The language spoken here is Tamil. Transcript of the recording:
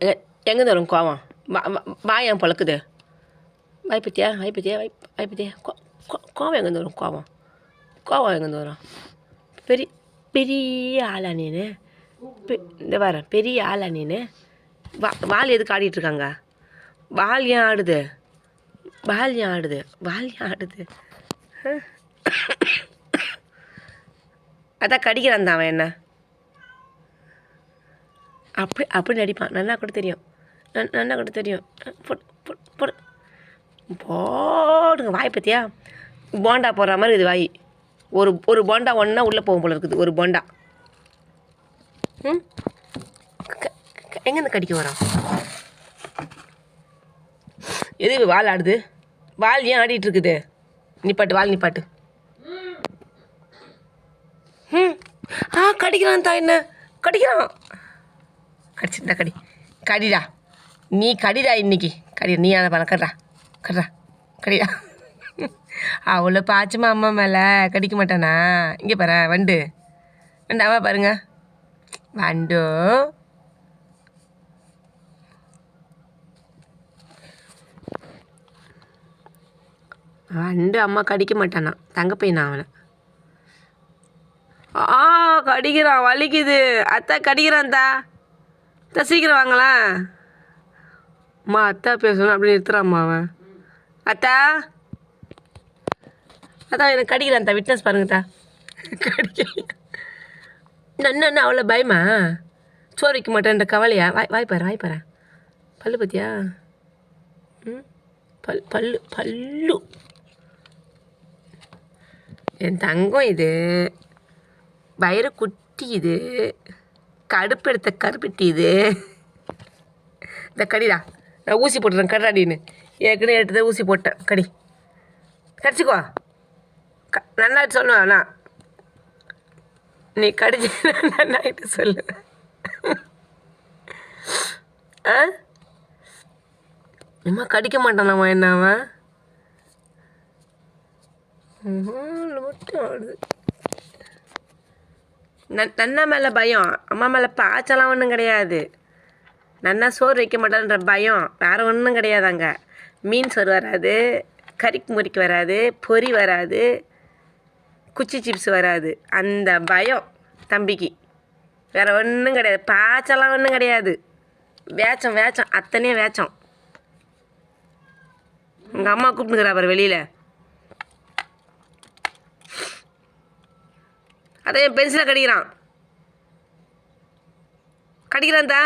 எங்கேருந்து வரும் கோவம்? வாய் ஏன் பழக்குது? வாய் பற்றியா கோவம் எங்கேருந்து வரும்? கோவம் எங்கேருந்து வரும்? பெரிய ஆளா நீனு? இந்த வரேன் பெரிய ஆளா நீனு? வால் எதுக்கு ஆடிட்டுருக்காங்க? வால் ஏன் ஆடுது? அதான் கடிக்கிறான் தான் அவன் என்ன அப்படி நடிப்பான். நன்னா கூட தெரியும். போடுங்க வாய் பற்றியா? போண்டா போடுற மாதிரி இது வாய். ஒரு போண்டா ஒன்றா உள்ளே போகும் போல இருக்குது. ஒரு போண்டா எங்கேருந்து கடிக்க வரான்? எது வால் ஆடுது? வால் ஏன் ஆடிட்டு இருக்குது? வால் நிப்பாட்டு. கடிக்கிறான் தான். என்ன கடிக்கிறான்? கடிச்சிருந்தா கடிடா. நீ கடிடா இன்னைக்கு நீ அதை பண்ண கடிடா. அவ்வளோ பாச்சுமா அம்மா மேலே கடிக்க மாட்டானா? இங்கே பாரு வண்டு அம்மா பாருங்க வண்டு. அம்மா கடிக்க மாட்டானா? தங்க பையனா அவனை? கடிக்கிறான். வலிக்குது அத்தா. கடிக்கிறான் தா சீக்கிரம் வாங்கலாம். அம்மா அத்தா பேசணும் அப்படி நிறுத்துறாம்மா அவன். அத்தா எனக்கு கடிக்கிறான் தா. விட்னஸ் பாருங்கத்தா. என்ன அவ்வளோ பயமா? சோறு வைக்க மாட்டேன்ற கவலையா? வாய் பாரு. பல்லு பத்தியா? பல்லு என் தங்கம். இது வயிறு குட்டி. இது கடுப்பு எடுத்த கருப்பட்டி. இது இந்த கடிடா. நான் ஊசி போட்டுறேன் கடாடின்னு. ஏற்கனவே எடுத்து ஊசி போட்டேன். கடிச்சிக்கோ. நல்லா சொல்லுவேன் நான். நீ கடிச்சு நன்னாயிட்டு சொல்லு. அம்மா கடிக்க மாட்டானாம்மா என்ன அவன்? மட்டும் ஆடுது. நன்னா மேலே பயம். அம்மா மேலே பாய்ச்சலாம் ஒன்றும் கிடையாது. நன்னா சோறு வைக்க மாட்டான்ற பயம். வேறு ஒன்றும் கிடையாது. அங்கே மீன் சோறு வராது, கறிக்கு முறிக்கு வராது, பொரி வராது, குச்சி சிப்ஸ் வராது. அந்த பயம் தம்பிக்கு. வேறு ஒன்றும் கிடையாது. பாய்ச்சலாம் ஒன்றும் கிடையாது. வேச்சம் அத்தனையும் வேச்சம். உங்கள் அம்மா கூப்பிட்டுக்கிறா பாரு வெளியில். அதான் என் பென்சிலை கடிக்கிறான் தா.